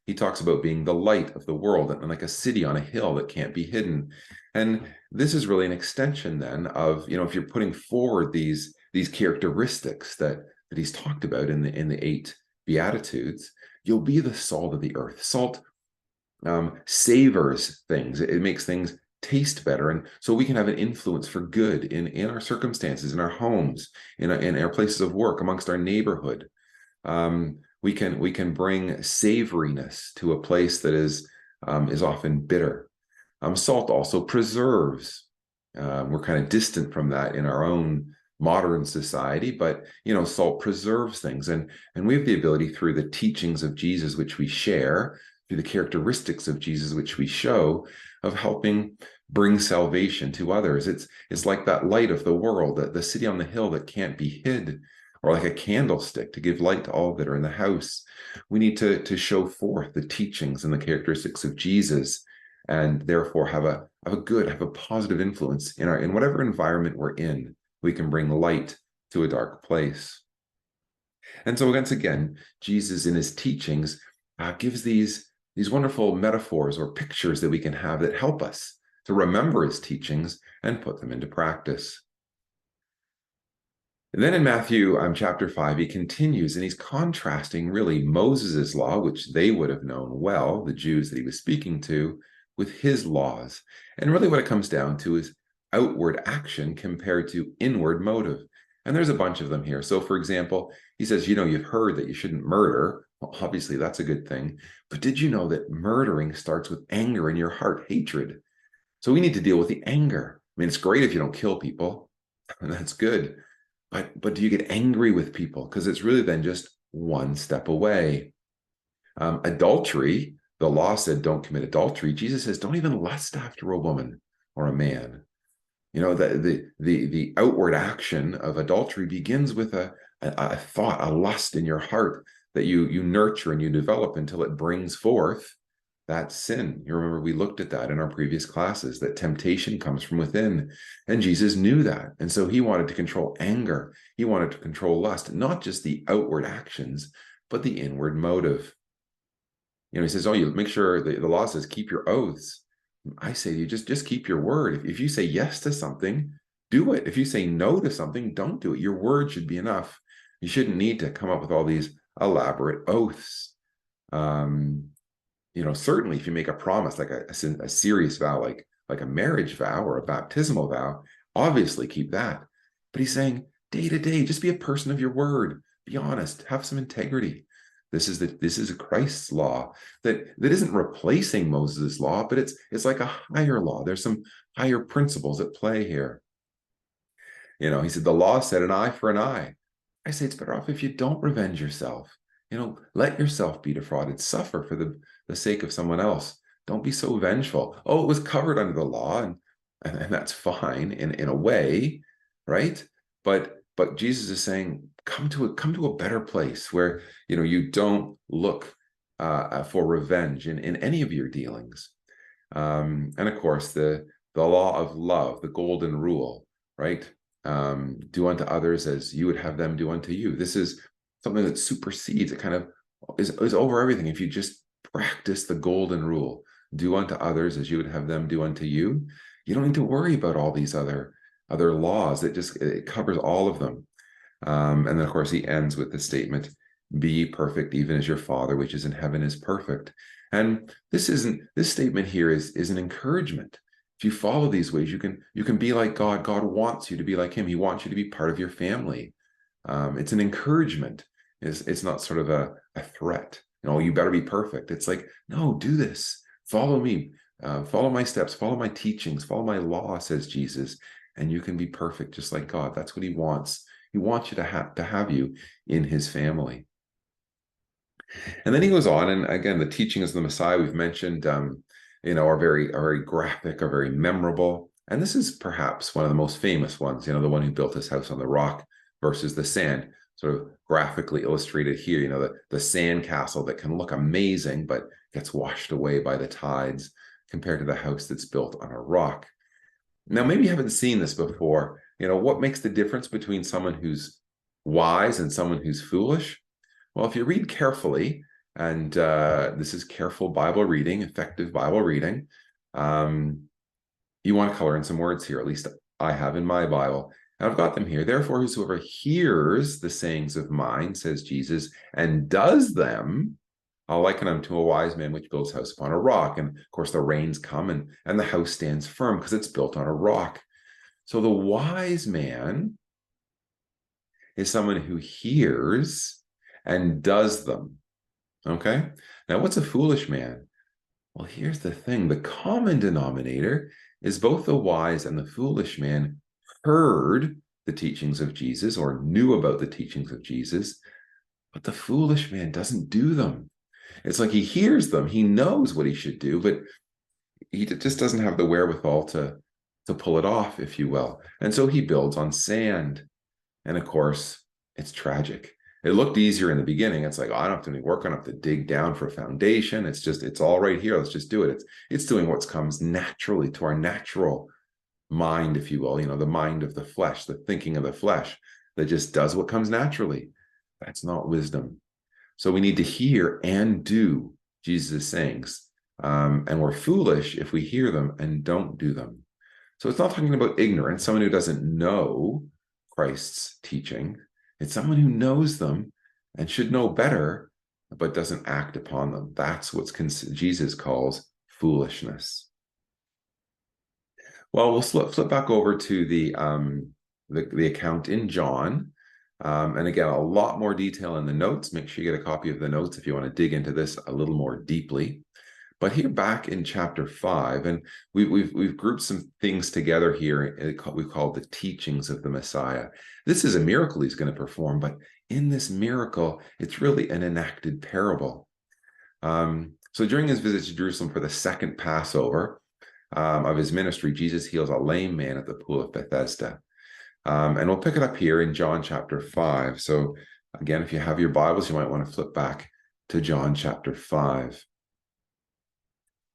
He talks about being the light of the world and like a city on a hill that can't be hidden. And this is really an extension then of, if you're putting forward these characteristics that he's talked about in the 8 Beatitudes, you'll be the salt of the earth. Salt savors things. It makes things taste better. And so we can have an influence for good in our circumstances, in our homes, in our places of work, amongst our neighborhood. We can bring savoriness to a place that is often bitter. Salt also preserves. We're kind of distant from that in our own modern society, but salt preserves things, and we have the ability through the teachings of Jesus, which we share, through the characteristics of Jesus, which we show, of helping bring salvation to others. It's like that light of the world, the city on the hill that can't be hid, or like a candlestick to give light to all that are in the house. We need to show forth the teachings and the characteristics of Jesus, and therefore have a positive influence in whatever environment we're in. We can bring light to a dark place. And so once again, Jesus in his teachings gives these wonderful metaphors or pictures that we can have that help us to remember his teachings and put them into practice. And then in Matthew chapter 5, he continues and he's contrasting really Moses's law, which they would have known well, the Jews that he was speaking to, with his laws. And really what it comes down to is outward action compared to inward motive. And there's a bunch of them here. So for example, he says, you've heard that you shouldn't murder. Well, obviously that's a good thing. But did you know that murdering starts with anger in your heart, hatred? So we need to deal with the anger. I mean, it's great if you don't kill people, and that's good. But do you get angry with people? Because it's really then just one step away. Adultery, the law said don't commit adultery. Jesus says don't even lust after a woman or a man. The outward action of adultery begins with a thought, a lust in your heart that you nurture and you develop until it brings forth that sin. You remember we looked at that in our previous classes, that temptation comes from within. And Jesus knew that. And so he wanted to control anger. He wanted to control lust, not just the outward actions, but the inward motive. He says, you make sure the law says keep your oaths. I say to you, just keep your word. If you say yes to something, do it. If you say no to something, don't do it. Your word should be enough. You shouldn't need to come up with all these elaborate oaths. Certainly if you make a promise, like a serious vow, like a marriage vow or a baptismal vow, obviously keep that. But he's saying day to day, just be a person of your word. Be honest, have some integrity. This is Christ's law that isn't replacing Moses' law, but it's like a higher law. There's some higher principles at play here. He said, the law said an eye for an eye. I say it's better off if you don't revenge yourself. Let yourself be defrauded. Suffer for the sake of someone else. Don't be so vengeful. Oh, it was covered under the law, and that's fine in a way, right? But Jesus is saying, come to a better place where you don't look for revenge in any of your dealings. And of course, the law of love, the golden rule, right? Do unto others as you would have them do unto you. This is something that supersedes, it kind of is over everything. If you just practice the golden rule, do unto others as you would have them do unto you, you don't need to worry about all these other laws. It covers all of them. And then of course he ends with the statement, be perfect even as your Father which is in heaven is perfect. And this statement here is an encouragement. If you follow these ways, you can be like God. God wants you to be like him. He wants you to be part of your family. It's an encouragement. It's not sort of a threat. You better be perfect. It's like, no, do this. Follow me. Follow my steps. Follow my teachings. Follow my law, says Jesus, and you can be perfect just like God. That's what he wants. He wants you to have you in his family. And then he goes on, and again, the teachings of the Messiah we've mentioned, are very graphic, are very memorable. And this is perhaps one of the most famous ones, the one who built his house on the rock versus the sand, sort of graphically illustrated here, the sand castle that can look amazing, but gets washed away by the tides compared to the house that's built on a rock. Now, maybe you haven't seen this before. What makes the difference between someone who's wise and someone who's foolish? Well, if you read carefully, and this is careful Bible reading, effective Bible reading, you want to color in some words here, at least I have in my Bible. And I've got them here. Therefore, whosoever hears the sayings of mine, says Jesus, and does them, I'll liken him to a wise man which builds house upon a rock. And of course, the rains come and the house stands firm because it's built on a rock. So the wise man is someone who hears and does them. Okay? Now, what's a foolish man? Well, here's the thing. The common denominator is both the wise and the foolish man heard the teachings of Jesus or knew about the teachings of Jesus, but the foolish man doesn't do them. It's like he hears them, he knows what he should do, but he just doesn't have the wherewithal to pull it off, if you will. And so he builds on sand. And of course, it's tragic. It looked easier in the beginning. It's like, oh, I don't have to do any work. I don't have to dig down for a foundation. It's all right here. Let's just do it. It's doing what comes naturally to our natural mind, if you will, the mind of the flesh, the thinking of the flesh that just does what comes naturally. That's not wisdom. So we need to hear and do Jesus' sayings. And we're foolish if we hear them and don't do them. So it's not talking about ignorance, someone who doesn't know Christ's teaching. It's someone who knows them and should know better, but doesn't act upon them. That's what Jesus calls foolishness. Well, we'll flip back over to the account in John. And again, a lot more detail in the notes. Make sure you get a copy of the notes if you want to dig into this a little more deeply. But here back in chapter 5, and we've grouped some things together here. We've called the teachings of the Messiah. This is a miracle he's going to perform, but in this miracle, it's really an enacted parable. So during his visit to Jerusalem for the second Passover of his ministry, Jesus heals a lame man at the pool of Bethesda. And we'll pick it up here in John chapter 5. So again, if you have your Bibles, you might want to flip back to John chapter 5.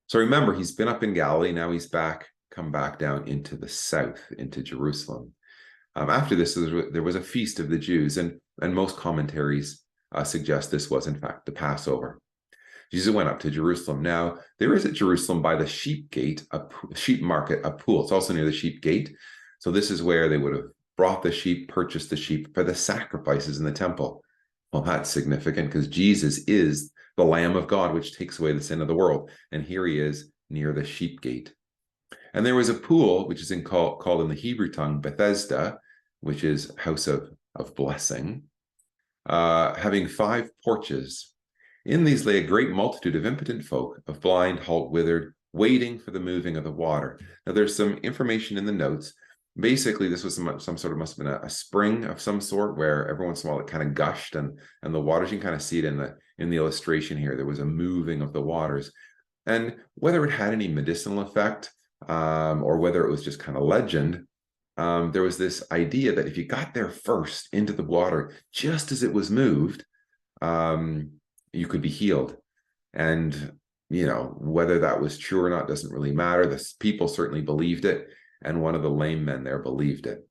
So remember, he's been up in Galilee. Now he's come back down into the south, into Jerusalem. After this, there was a feast of the Jews, and most commentaries suggest this was, in fact, the Passover. Jesus went up to Jerusalem. Now, there is at Jerusalem by the sheep gate, a sheep market, a pool. It's also near the sheep gate. So this is where they would have brought the sheep, purchased the sheep for the sacrifices in the temple. Well, that's significant because Jesus is the Lamb of God, which takes away the sin of the world. And here he is near the sheep gate. And there was a pool, which is called in the Hebrew tongue, Bethesda, which is house of blessing, having 5 porches. In these lay a great multitude of impotent folk, of blind, halt, withered, waiting for the moving of the water. Now, there's some information in the notes. Basically, this was some sort of, must have been a spring of some sort, where every once in a while it kind of gushed, and the waters, you can kind of see it in the illustration here. There was a moving of the waters. And whether it had any medicinal effect, or whether it was just kind of legend, there was this idea that if you got there first into the water, just as it was moved, you could be healed. And, whether that was true or not doesn't really matter. The people certainly believed it, and one of the lame men there believed it.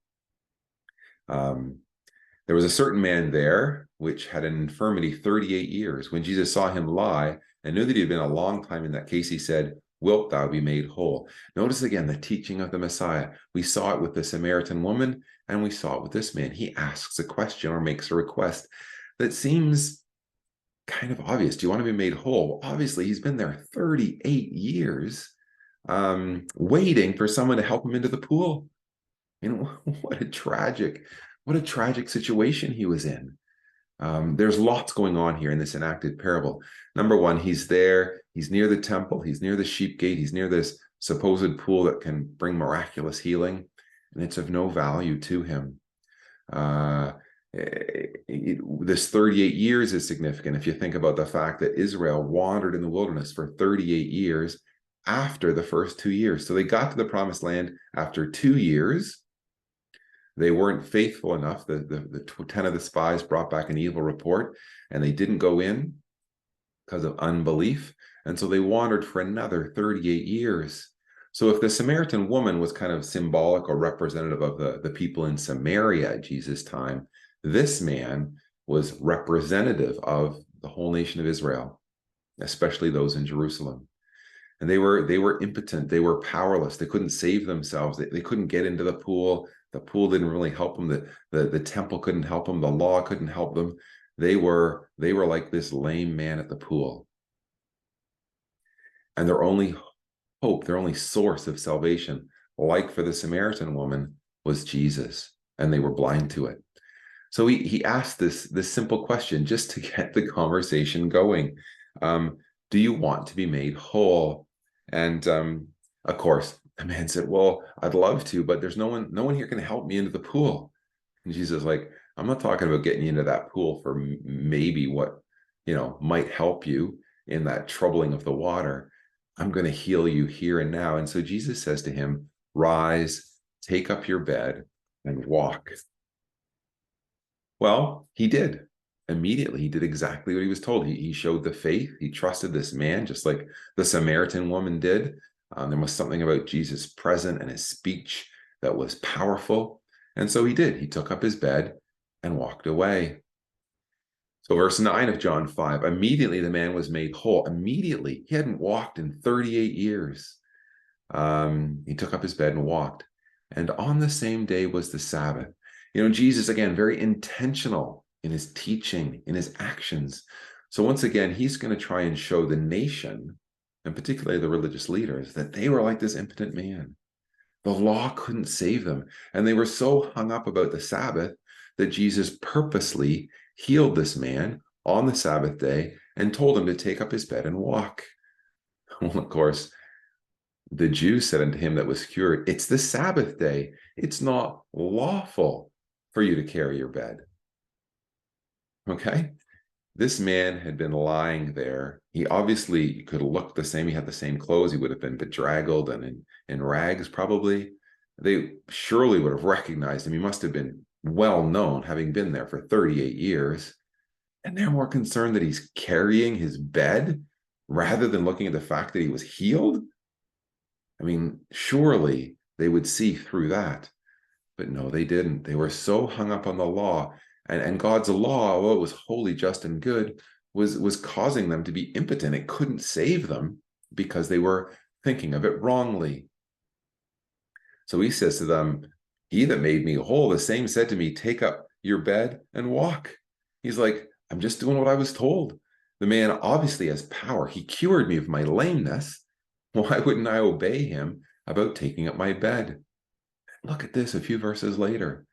There was a certain man there which had an infirmity 38 years. When Jesus saw him lie and knew that he had been a long time in that case, he said, "Wilt thou be made whole?" Notice again the teaching of the Messiah. We saw it with the Samaritan woman, and we saw it with this man. He asks a question or makes a request that seems kind of obvious. Do you want to be made whole? Well, obviously, he's been there 38 years, waiting for someone to help him into the pool. What a tragic situation he was in. There's lots going on here in this enacted parable. Number one, he's there, he's near the temple, he's near the sheep gate, he's near this supposed pool that can bring miraculous healing, and it's of no value to him. This 38 years is significant if you think about the fact that Israel wandered in the wilderness for 38 years after the first 2 years. So they got to the promised land after 2 years. They weren't faithful enough. The 10 of the spies brought back an evil report, and they didn't go in because of unbelief. And so they wandered for another 38 years. So if the Samaritan woman was kind of symbolic or representative of the people in Samaria at Jesus' time, this man was representative of the whole nation of Israel, especially those in Jerusalem. And they were impotent. They were powerless. They couldn't save themselves. They couldn't get into the pool. The pool didn't really help them. The temple couldn't help them. The law couldn't help them. They were like this lame man at the pool. And their only hope, their only source of salvation, like for the Samaritan woman, was Jesus, and they were blind to it. So he asked this simple question just to get the conversation going. Do you want to be made whole? And of course, the man said, "Well, I'd love to, but there's no one here can help me into the pool." And Jesus is like, "I'm not talking about getting you into that pool for maybe what might help you in that troubling of the water. I'm going to heal you here and now." And so Jesus says to him, "Rise, take up your bed, and walk." Well, he did. Immediately, he did exactly what he was told. He showed the faith. He trusted this man, just like the Samaritan woman did. There was something about Jesus present and his speech that was powerful. And so he did. He took up his bed and walked away. So verse 9 of John 5, immediately the man was made whole. Immediately. He hadn't walked in 38 years. He took up his bed and walked. And on the same day was the Sabbath. Jesus, again, very intentional in his teaching, in his actions. So once again, he's going to try and show the nation, and particularly the religious leaders, that they were like this impotent man. The law couldn't save them. And they were so hung up about the Sabbath that Jesus purposely healed this man on the Sabbath day and told him to take up his bed and walk. Well, of course, the Jews said unto him that was cured, "It's the Sabbath day. It's not lawful for you to carry your bed." Okay? This man had been lying there. He obviously could look the same. He had the same clothes. He would have been bedraggled and in rags, probably. They surely would have recognized him. He must have been well known, having been there for 38 years. And they're more concerned that he's carrying his bed rather than looking at the fact that he was healed. I mean, surely they would see through that. But no, they didn't. They were so hung up on the law. And God's law, although it was holy, just, and good, was causing them to be impotent. It couldn't save them because they were thinking of it wrongly. So he says to them, "He that made me whole, the same said to me, take up your bed and walk." He's like, "I'm just doing what I was told." The man obviously has power. He cured me of my lameness. Why wouldn't I obey him about taking up my bed? Look at this a few verses later.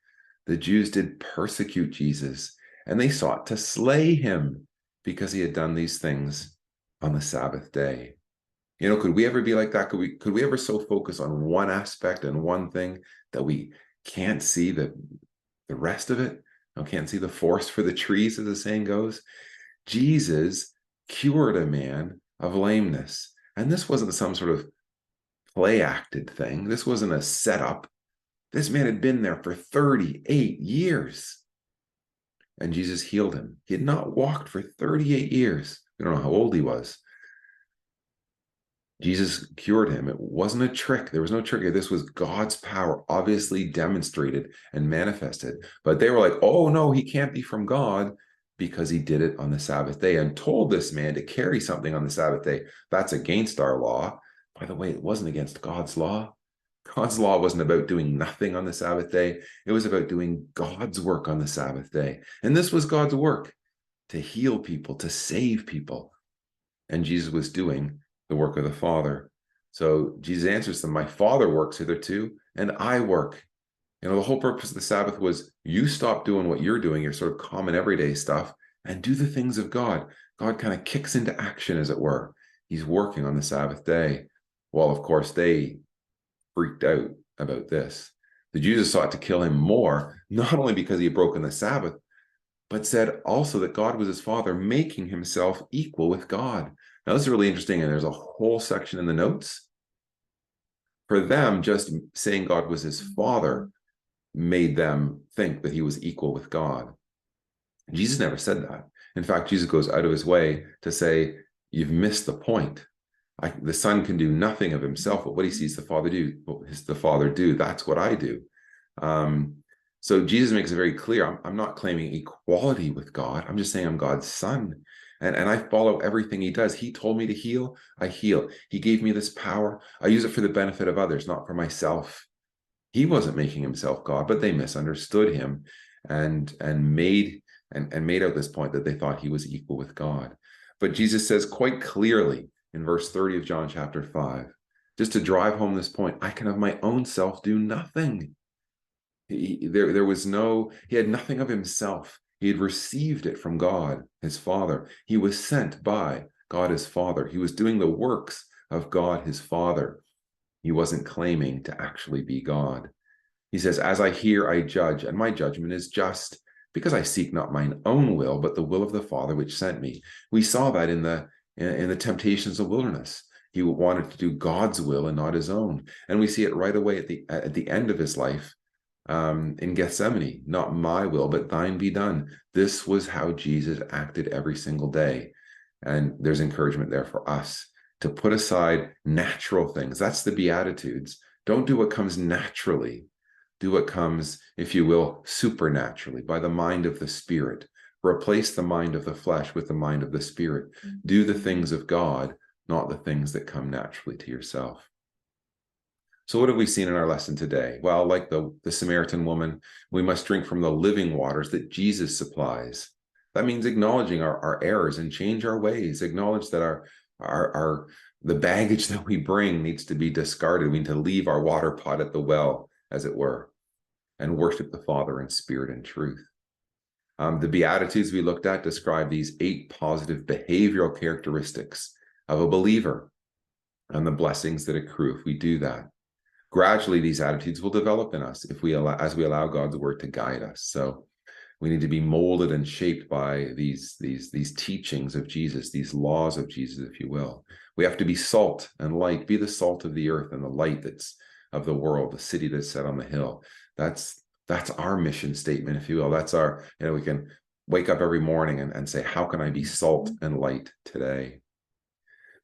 The Jews did persecute Jesus, and they sought to slay him because he had done these things on the Sabbath day. You know, could we ever be like that? Could we ever so focus on one aspect and one thing that we can't see the rest of it? Can't see the forest for the trees, as the saying goes. Jesus cured a man of lameness. And this wasn't some sort of play acted thing. This wasn't a setup. This man had been there for 38 years. And Jesus healed him. He had not walked for 38 years. We don't know how old he was. Jesus cured him. It wasn't a trick. There was no trick here. This was God's power, obviously demonstrated and manifested. But they were like, oh, no, he can't be from God because he did it on the Sabbath day and told this man to carry something on the Sabbath day. That's against our law. By the way, it wasn't against God's law. God's law wasn't about doing nothing on the Sabbath day. It was about doing God's work on the Sabbath day. And this was God's work, to heal people, to save people. And Jesus was doing the work of the Father. So Jesus answers them, my Father works hitherto, and I work. You know, the whole purpose of the Sabbath was you stop doing what you're doing, your sort of common everyday stuff, and do the things of God. God kind of kicks into action, as it were. He's working on the Sabbath day. Well, of course, they freaked out about this. The Jews sought to kill him more, not only because he had broken the Sabbath, but said also that God was his Father, making himself equal with God. Now, this is really interesting, and there's a whole section in the notes. For them, just saying God was his Father made them think that he was equal with God. Jesus never said that. In fact, Jesus goes out of his way to say, you've missed the point. The Son can do nothing of himself, but what he sees the Father do, that's what I do. So Jesus makes it very clear, I'm not claiming equality with God. I'm just saying I'm God's Son. And I follow everything he does. He told me to heal, I heal. He gave me this power. I use it for the benefit of others, not for myself. He wasn't making himself God, but they misunderstood him and made out this point that they thought he was equal with God. But Jesus says quite clearly in verse 30 of John chapter 5, just to drive home this point, I can of my own self do nothing. He had nothing of himself. He had received it from God, his Father. He was sent by God, his Father. He was doing the works of God, his Father. He wasn't claiming to actually be God. He says, as I hear, I judge, and my judgment is just, because I seek not mine own will, but the will of the Father which sent me. We saw that in the temptations of the wilderness. He wanted to do God's will and not his own. And we see it right away at the end of his life, in Gethsemane, not my will, but thine be done. This was how Jesus acted every single day. And there's encouragement there for us to put aside natural things. That's the Beatitudes. Don't do what comes naturally. Do what comes, if you will, supernaturally, by the mind of the Spirit. Replace the mind of the flesh with the mind of the Spirit. Do the things of God, not the things that come naturally to yourself. So what have we seen in our lesson today? Well, like the Samaritan woman, we must drink from the living waters that Jesus supplies. That means acknowledging our errors and change our ways. Acknowledge that the baggage that we bring needs to be discarded. We need to leave our water pot at the well, as it were, and worship the Father in spirit and truth. The Beatitudes we looked at describe these 8 positive behavioral characteristics of a believer and the blessings that accrue if we do that. Gradually, these attitudes will develop in us as we allow God's word to guide us. So we need to be molded and shaped by these teachings of Jesus, these laws of Jesus, if you will. We have to be salt and light, be the salt of the earth and the light that's of the world, the city that's set on the hill. That's our mission statement, if you will. That's our, we can wake up every morning and say, how can I be salt and light today?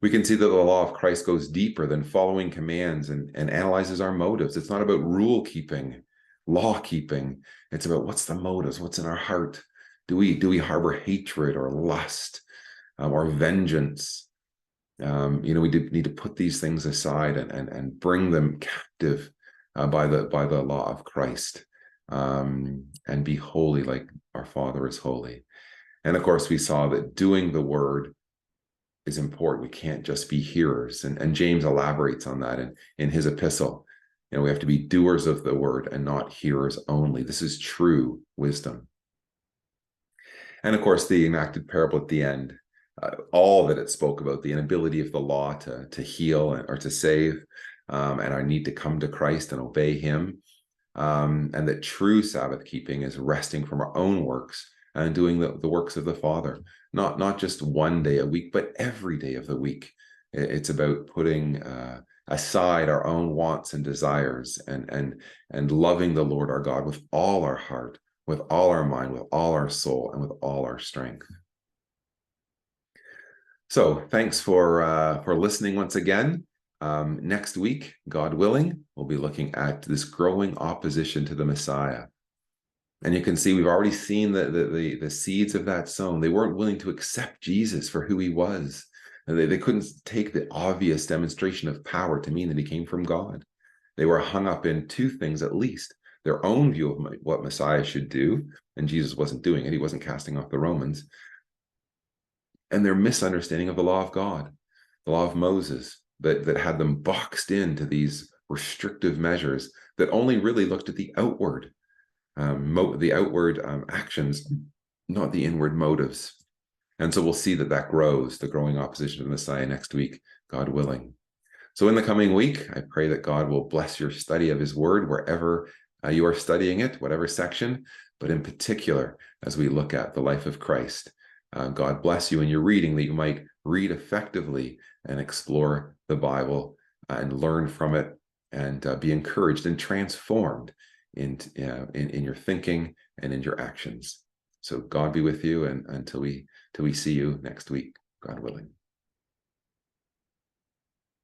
We can see that the law of Christ goes deeper than following commands and analyzes our motives. It's not about rule keeping, law keeping. It's about what's the motives, what's in our heart. Do we harbor hatred or lust or vengeance? We need to put these things aside and bring them captive by the law of Christ, and be holy like our Father is holy. And of course, we saw that doing the word is important. We can't just be hearers. And James elaborates on that in his epistle. We have to be doers of the word and not hearers only. This is true wisdom. And of course, the enacted parable at the end, all that it spoke about, the inability of the law to heal or to save, and our need to come to Christ and obey him, and that true Sabbath keeping is resting from our own works and doing the works of the Father, not just one day a week, but every day of the week. It's about putting aside our own wants and desires and loving the Lord our God with all our heart, with all our mind, with all our soul, and with all our strength. So thanks for listening once again. Next week, God willing, we'll be looking at this growing opposition to the Messiah. And you can see we've already seen the seeds of that sown. They weren't willing to accept Jesus for who he was. And they couldn't take the obvious demonstration of power to mean that he came from God. They were hung up in two things at least: their own view of what Messiah should do, and Jesus wasn't doing it. He wasn't casting off the Romans. And their misunderstanding of the law of God, the law of Moses, that had them boxed into these restrictive measures that only really looked at the outward actions, not the inward motives. And so we'll see that grows, the growing opposition to the Messiah, next week, God willing. So in the coming week, I pray that God will bless your study of his word wherever you are studying it, whatever section, but in particular, as we look at the life of Christ. God bless you in your reading, that you might read effectively and explore the Bible and learn from it, and be encouraged and transformed in your thinking and in your actions. So God be with you, and until we see you next week, God willing.